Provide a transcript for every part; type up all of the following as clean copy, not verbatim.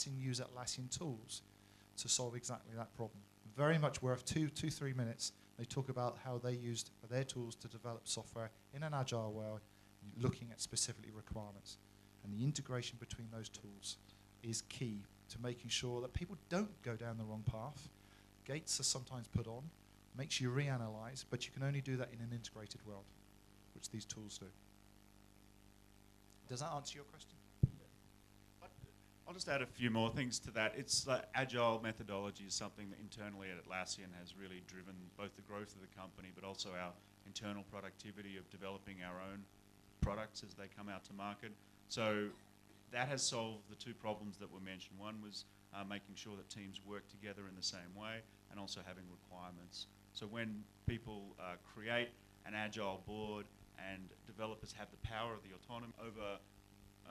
Atlassian use Atlassian tools to solve exactly that problem. Very much worth 3 minutes. They talk about how they used their tools to develop software in an agile way, looking at specifically requirements. And the integration between those tools is key to making sure that people don't go down the wrong path. Gates are sometimes put on, makes you reanalyze, but you can only do that in an integrated world, which these tools do. Does that answer your question? I'll just add a few more things to that. It's agile methodology is something that internally at Atlassian has really driven both the growth of the company, but also our internal productivity of developing our own products as they come out to market. So that has solved the two problems that were mentioned. One was making sure that teams work together in the same way, and also having requirements. So when people create an agile board and developers have the power of the autonomy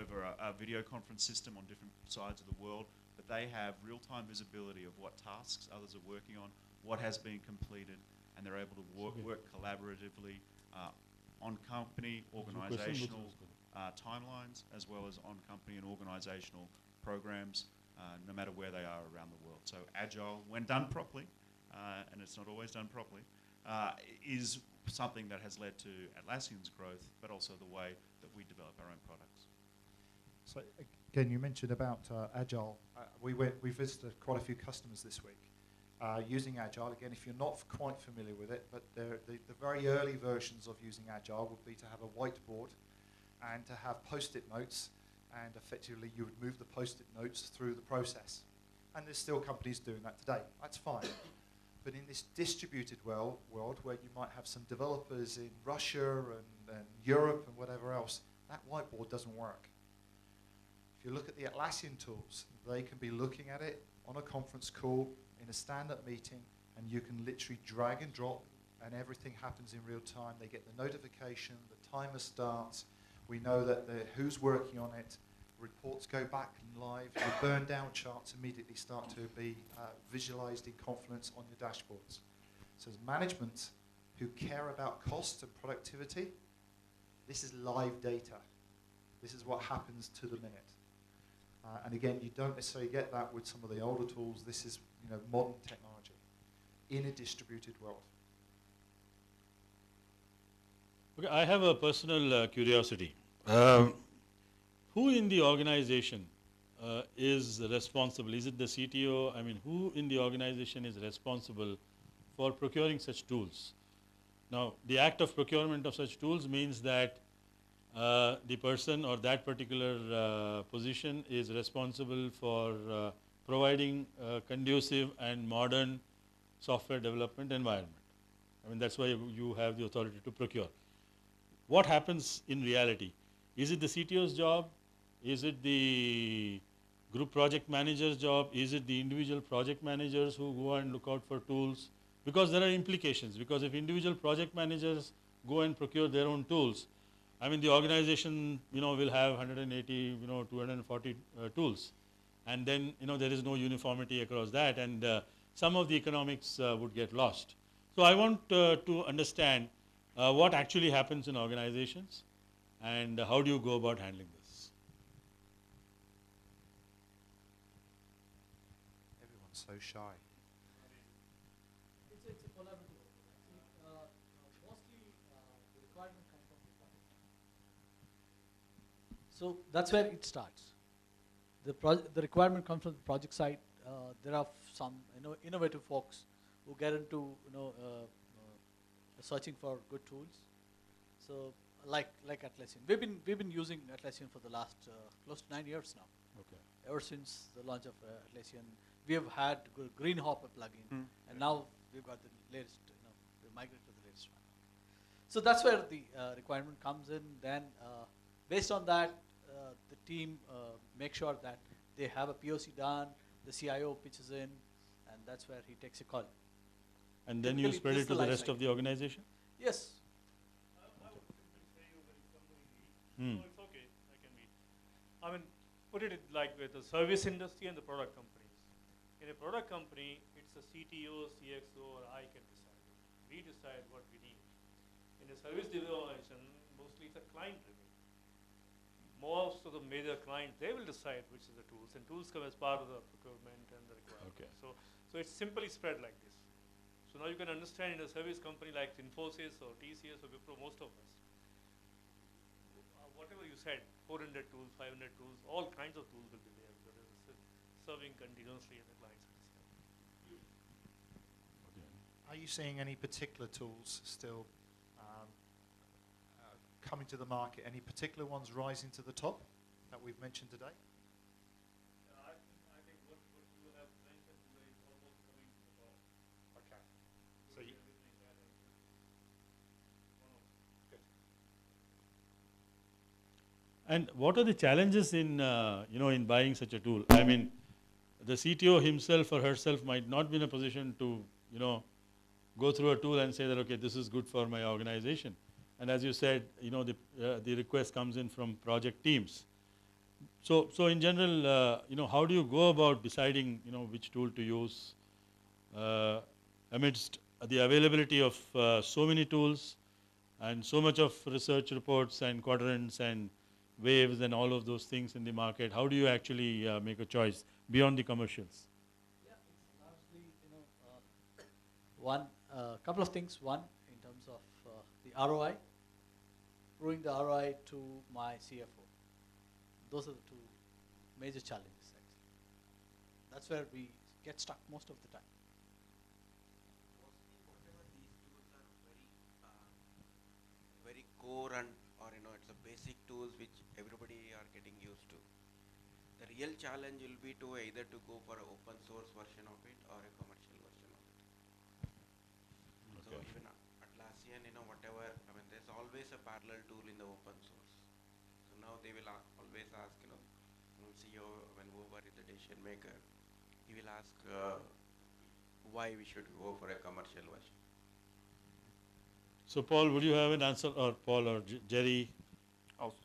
over a video conference system on different sides of the world, but they have real-time visibility of what tasks others are working on, what has been completed, and they're able to work collaboratively on company, organizational timelines, as well as on company and organizational programs, no matter where they are around the world. So agile, when done properly, and it's not always done properly, is something that has led to Atlassian's growth, but also the way that we develop our own products. So again, you mentioned about Agile. We visited quite a few customers this week using Agile. Again, if you're not quite familiar with it, but the very early versions of using Agile would be to have a whiteboard and to have post-it notes, and effectively you would move the post-it notes through the process. And there's still companies doing that today. That's fine. But in this distributed world where you might have some developers in Russia and Europe and whatever else, that whiteboard doesn't work. If you look at the Atlassian tools, they can be looking at it on a conference call, in a stand-up meeting, and you can literally drag and drop, and everything happens in real time. They get the notification, the timer starts, we know that who's working on it, reports go back and live, the burn down charts immediately start to be visualized in Confluence on your dashboards. So as management who care about cost and productivity, this is live data. This is what happens to the minute. And again, you don't necessarily get that with some of the older tools. This is modern technology in a distributed world. Okay, I have a personal curiosity. Who in the organization is responsible? Is it the CTO? I mean, who in the organization is responsible for procuring such tools? Now, the act of procurement of such tools means that the person or that particular position is responsible for providing a conducive and modern software development environment. I mean, that's why you have the authority to procure. What happens in reality? Is it the CTO's job? Is it the group project manager's job? Is it the individual project managers who go and look out for tools? Because there are implications. Because if individual project managers go and procure their own tools, I mean, the organization, will have 180, 240 tools, and then, there is no uniformity across that, and some of the economics would get lost. So I want to understand what actually happens in organizations, and how do you go about handling this? Everyone's so shy. It's a collaborative approach. Mostly the requirement comes from the project. So that's where it starts. The requirement comes from the project side. There are some innovative folks who get into searching for good tools. So like Atlassian, we've been using Atlassian for the last close to 9 years now. Okay. Ever since the launch of Atlassian, we have had Greenhopper plugin, and now we've got the latest. We migrate to the latest one. So that's where the requirement comes in. Then, based on that, the team makes sure that they have a POC done. The CIO pitches in, and that's where he takes a call. And then you spread it to the rest of the organization? Yes. I would say you very formally. No, it's okay. I can be. I mean, put it like with the service industry and the product companies. In a product company, it's a CTO, CXO, or I can decide. We decide what we need. In a service delivery organization, mostly it's a client driven. most of the major clients, they will decide which is the tools, and tools come as part of the procurement and the requirement. Okay. So it's simply spread like this. So now you can understand in a service company like Infosys or TCS or Wipro, most of us, whatever you said, 400 tools, 500 tools, all kinds of tools will be there because it's serving continuously at the client side. Are you seeing any particular tools still coming to the market? Any particular ones rising to the top that we've mentioned today? I think what you have mentioned today is almost coming to the top. Okay. So you, good. And what are the challenges in in buying such a tool? I mean, the CTO himself or herself might not be in a position to go through a tool and say that, okay, this is good for my organization. And as you said, the request comes in from project teams. So in general, how do you go about deciding, which tool to use amidst the availability of so many tools and so much of research reports and quadrants and waves and all of those things in the market? How do you actually make a choice beyond the commercials? Yeah, it's largely, one, couple of things. One, in terms of the ROI, proving the ROI to my CFO. Those are the two major challenges, actually. That's where we get stuck most of the time. Mostly whatever these tools are very core and it's a basic tools which everybody are getting used to. The real challenge will be to either to go for an open source version of it or a commercial version of it. So even Atlassian, whatever, there's always a parallel tool in the open source. So now they will always ask, CEO, when whoever is the decision maker, he will ask why we should go for a commercial version. So Paul, would you have an answer, or Paul or Jerry?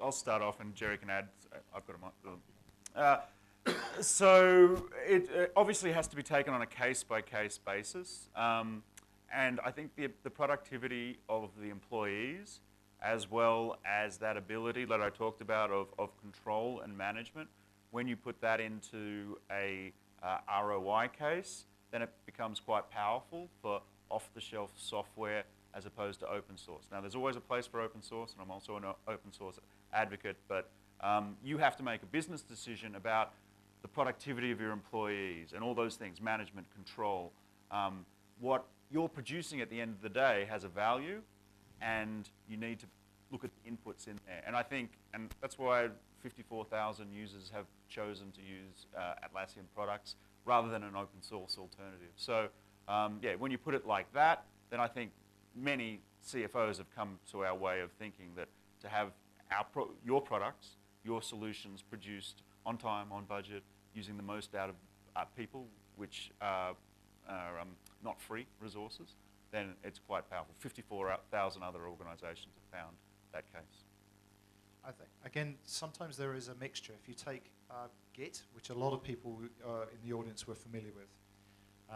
I'll start off and Jerry can add. I've got a mic. So it obviously has to be taken on a case-by-case basis. And I think the productivity of the employees, as well as that ability that I talked about of control and management, when you put that into a ROI case, then it becomes quite powerful for off-the-shelf software as opposed to open source. Now, there's always a place for open source, and I'm also an open source advocate, but you have to make a business decision about the productivity of your employees and all those things, management, control. What you're producing at the end of the day has a value, and you need to look at the inputs in there. And I think, and that's why 54,000 users have chosen to use Atlassian products rather than an open source alternative. So yeah, when you put it like that, then I think many CFOs have come to our way of thinking that to have your products, your solutions produced on time, on budget, using the most out of people, which are not free resources, then it's quite powerful. 54,000 other organizations have found that case. I think, again, sometimes there is a mixture. If you take Git, which a lot of people in the audience were familiar with,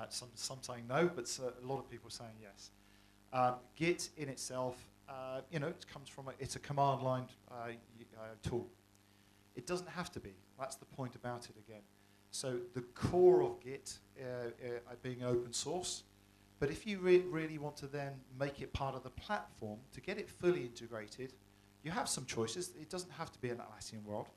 some saying no, but a lot of people saying yes. Git in itself, it comes from it's a command line tool. It doesn't have to be. That's the point about it again. So the core of Git being open source, but if you really want to then make it part of the platform to get it fully integrated, you have some choices. It doesn't have to be an Atlassian world,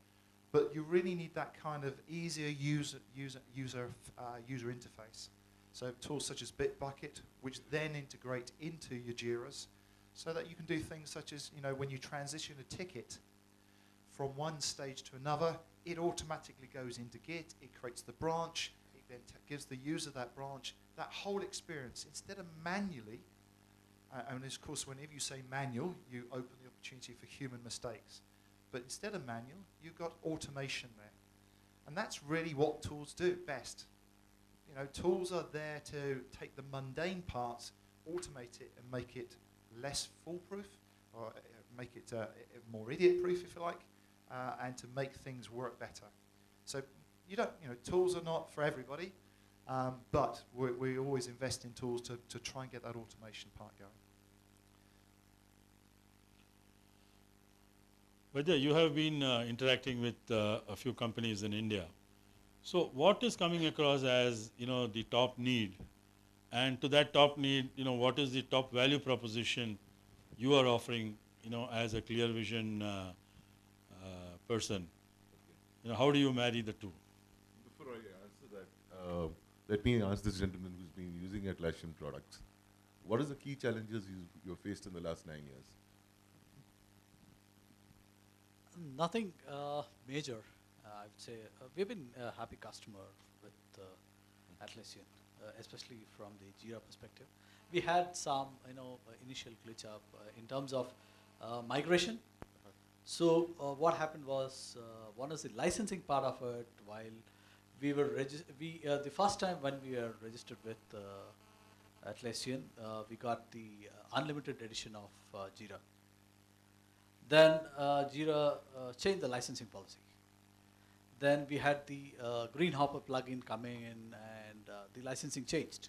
but you really need that kind of easier user interface. So tools such as Bitbucket, which then integrate into your Jiras, so that you can do things such as, when you transition a ticket from one stage to another, it automatically goes into Git, it creates the branch, it then gives the user that branch, that whole experience, instead of manually, and of course whenever you say manual, you open the opportunity for human mistakes. But instead of manual, you've got automation there. And that's really what tools do best. Tools are there to take the mundane parts, automate it, and make it less foolproof, or make it more idiot-proof, if you like, and to make things work better. So tools are not for everybody, but we always invest in tools to try and get that automation part going. Vaidya, you have been interacting with a few companies in India. So what is coming across as, the top need? And to that top need, what is the top value proposition you are offering, as a Clearvision person? How do you marry the two? Before I answer that, let me ask this gentleman who's been using Atlassian products. What is the key challenges you've faced in the last 9 years? Nothing major, I would say. We've been a happy customer with Atlassian, especially from the Jira perspective. We had some, initial glitch up in terms of migration. So what happened was, one is the licensing part of it. While we were the first time when we were registered with Atlassian, we got the unlimited edition of Jira. Then Jira changed the licensing policy. Then we had the Green Hopper plugin coming in, and the licensing changed.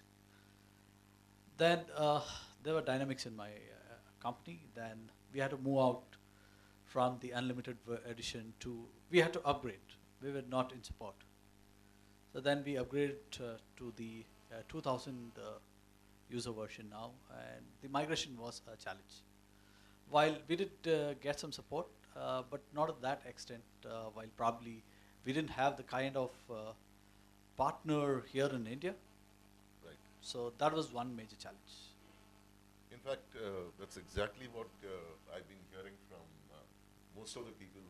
Then there were dynamics in my company. Then we had to move out from the unlimited edition to, we had to upgrade. We were not in support. So then we upgraded to the 2000 user version now, and the migration was a challenge. While we did get some support, but not at that extent, while probably we didn't have the kind of partner here in India. Right. So that was one major challenge. In fact, that's exactly what I've been hearing from most of the people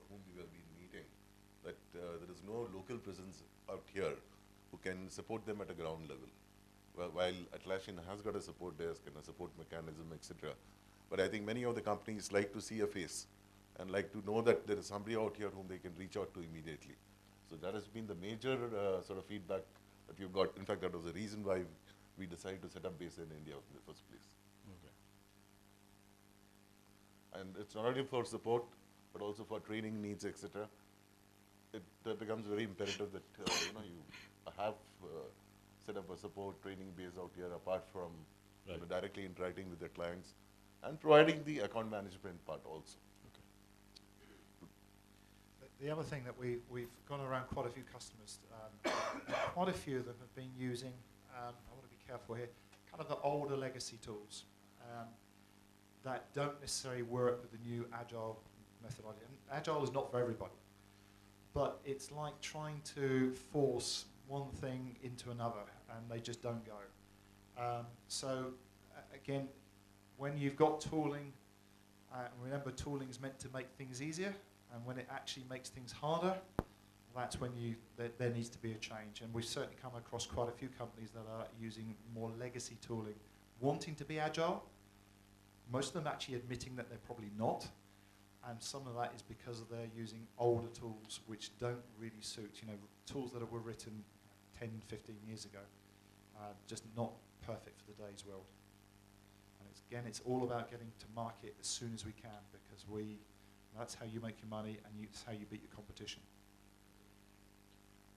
whom we have been meeting, that there is no local presence out here who can support them at a ground level. While Atlassian has got a support desk and a support mechanism, etc. But I think many of the companies like to see a face and like to know that there is somebody out here whom they can reach out to immediately. So that has been the major sort of feedback that we've got. In fact, that was the reason why we decided to set up base in India in the first place. Okay. And it's not only for support, but also for training needs, etc. It becomes very imperative that you have set up a support training base out here, apart from directly interacting with the clients and providing the account management part also. The other thing that we've gone around quite a few customers, quite a few of them have been using, I want to be careful here, kind of the older legacy tools that don't necessarily work with the new Agile methodology. And Agile is not for everybody, but it's like trying to force one thing into another, and they just don't go. Again, when you've got tooling, remember tooling is meant to make things easier, and when it actually makes things harder, that's when there needs to be a change. And we've certainly come across quite a few companies that are using more legacy tooling, wanting to be agile. Most of them actually admitting that they're probably not, and some of that is because they're using older tools which don't really suit, tools that were written 10, 15 years ago, just not perfect for the day's world. And it's all about getting to market as soon as we can, because that's how you make your money, and it's how you beat your competition.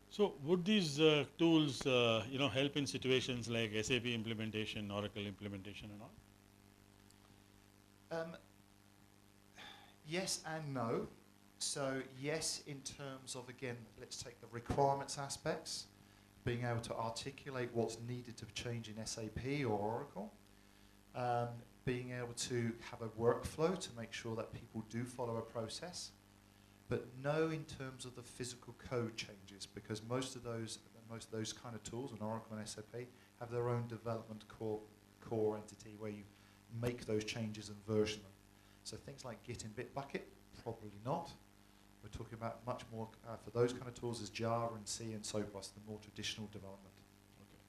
So would these tools, help in situations like SAP implementation, Oracle implementation and all? Yes and no. So yes, in terms of, again, let's take the requirements aspects, being able to articulate what's needed to change in SAP or Oracle, being able to have a workflow to make sure that people do follow a process, but no in terms of the physical code changes, because most of those kind of tools, and Oracle and SAP, have their own development core entity where you make those changes and version them. So things like Git and Bitbucket, probably not. We're talking about much more, for those kind of tools, as Java and C and so forth, the more traditional development. Okay.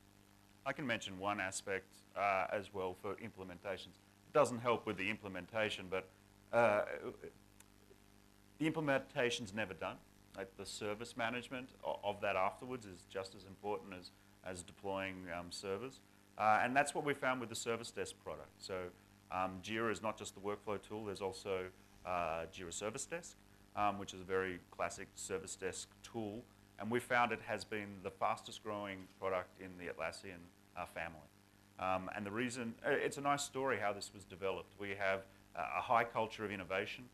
I can mention one aspect as well for implementations. It doesn't help with the implementation, but the implementation's never done. Like the service management of that afterwards is just as important as deploying servers. And that's what we found with the Service Desk product. So Jira is not just the workflow tool, there's also Jira Service Desk, which is a very classic Service Desk tool. And we found it has been the fastest growing product in the Atlassian family. And the reason, it's a nice story how this was developed. We have a high culture of innovation.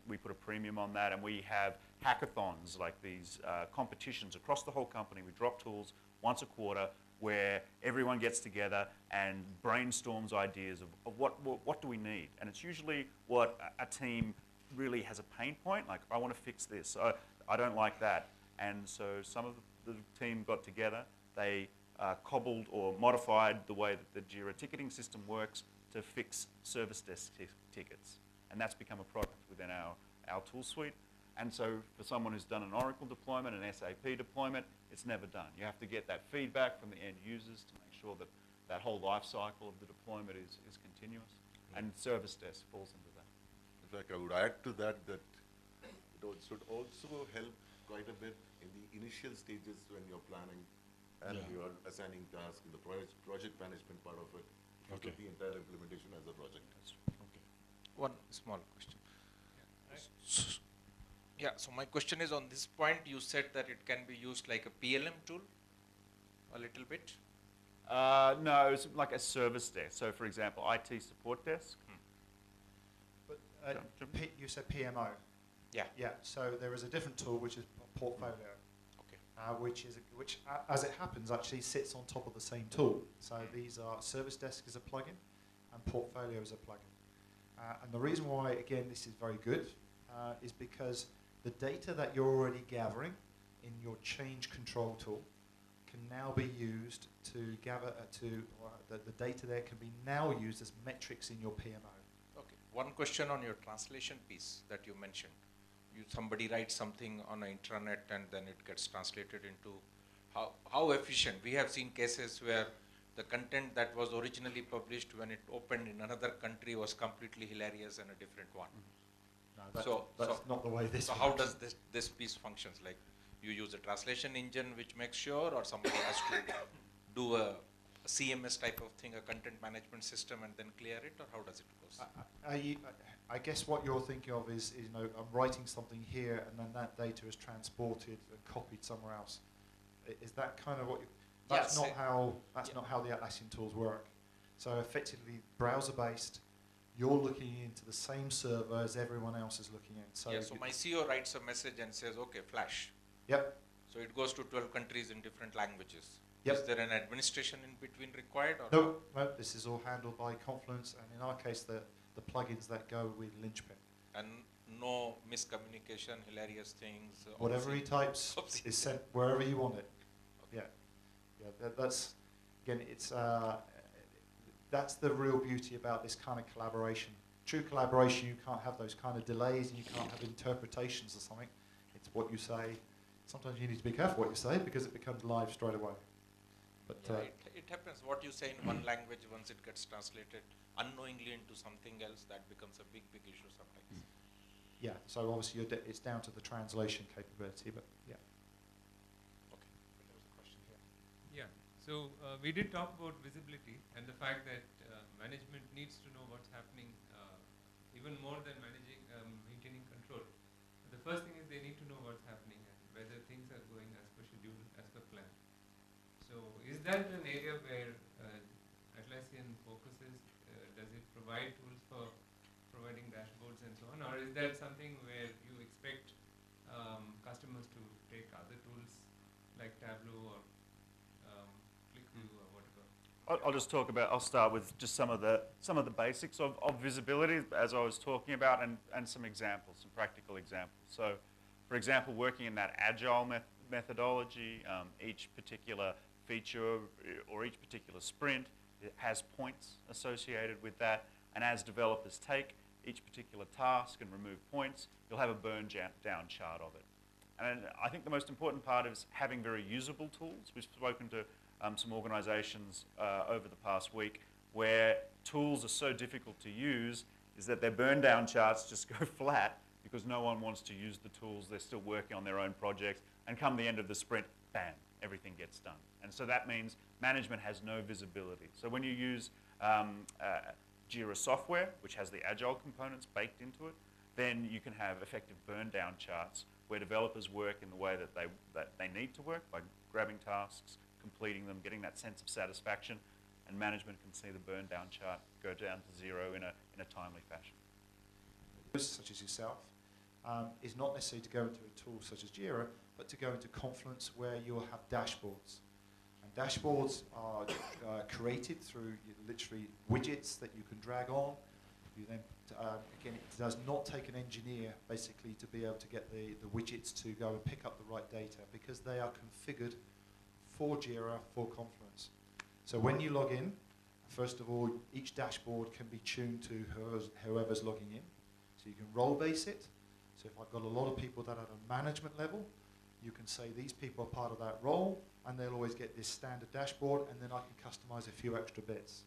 We put a premium on that, and we have hackathons, like these competitions across the whole company. We drop tools once a quarter where everyone gets together and brainstorms ideas of what do we need. And it's usually what a team really has a pain point, like, I want to fix this, I don't like that. And so some of the team got together, they cobbled or modified the way that the Jira ticketing system works to fix service desk tickets. And that's become a product within our tool suite. And so for someone who's done an Oracle deployment, an SAP deployment, it's never done. You have to get that feedback from the end users to make sure that that whole life cycle of the deployment is continuous. And service desk falls into that. In fact, I would add to that it should also help quite a bit in the initial stages when you're planning and you're assigning tasks in the project management part of it. Okay. The entire implementation as a project. Okay. One small question. Yeah, so my question is, on this point, you said that it can be used like a PLM tool, a little bit? No, it's like a service desk. So for example, IT support desk. But you said PMO. Yeah. Yeah. So there is a different tool which is Portfolio. Okay. Which, as it happens, actually sits on top of the same tool. So these are Service Desk is a plugin, and Portfolio is a plugin. And the reason why, again, this is very good is because the data that you're already gathering in your change control tool can now be used to gather the data there can be now used as metrics in your PMO. Okay. One question on your translation piece that you mentioned. Somebody writes something on an intranet and then it gets translated into how efficient. We have seen cases where the content that was originally published when it opened in another country was completely hilarious and a different one. No, that's not the way this So works. how does this piece functions? Like, you use a translation engine which makes sure, or somebody has to do a CMS type of thing, a content management system, and then clear it, or how does it go? I guess what you're thinking of is I'm writing something here and then that data is transported and copied somewhere else. Is that kind of what you... That's not how the Atlassian tools work. So effectively, browser-based, you're looking into the same server as everyone else is looking in. So my CEO writes a message and says, okay, flash. Yep. So it goes to 12 countries in different languages. Yep. Is there an administration in between required? Or No, this is all handled by Confluence, and in our case, the plugins that go with Linchpin. And no miscommunication, hilarious things? Whatever he types is sent wherever you want it. Yeah. That's, again, it's... that's the real beauty about this kind of collaboration. True collaboration, you can't have those kind of delays, and you can't have interpretations of something. It's what you say. Sometimes you need to be careful what you say because it becomes live straight away. But it happens. What you say in one language, once it gets translated unknowingly into something else, that becomes a big issue sometimes. Yeah, so obviously it's down to the translation capability, but yeah. Okay. There was a question here. Yeah. So we did talk about visibility and the fact that management needs to know what's happening even more than maintaining control. The first thing is they need to know what's happening and whether things are going as per schedule, as per plan. So is that an area where Atlassian focuses? Does it provide tools for providing dashboards and so on, or is that something where you expect customers to take other tools like Tableau or ClickView or whatever? I'll start with just some of the basics of visibility, as I was talking about, and some examples, some practical examples. So, for example, working in that agile methodology, each particular feature or each particular sprint, it has points associated with that, and as developers take each particular task and remove points, you'll have a burn down chart of it. And I think the most important part is having very usable tools. We've spoken to some organizations over the past week where tools are so difficult to use is that their burn down charts just go flat because no one wants to use the tools. They're still working on their own projects, and come the end of the sprint, bam, everything gets done. And so that means management has no visibility. So when you use Jira software, which has the agile components baked into it, then you can have effective burn down charts where developers work in the way that they need to work by grabbing tasks, completing them, getting that sense of satisfaction, and management can see the burn down chart go down to zero in a timely fashion. such as yourself, is not necessarily to go into a tool such as Jira, but to go into Confluence where you'll have dashboards. And dashboards are created through literally widgets that you can drag on. You then, again, it does not take an engineer basically to be able to get the widgets to go and pick up the right data because they are configured for Jira, for Confluence. So when you log in, first of all, each dashboard can be tuned to whoever's logging in. So you can role base it. So if I've got a lot of people that are at a management level, you can say these people are part of that role, and they'll always get this standard dashboard, and then I can customize a few extra bits.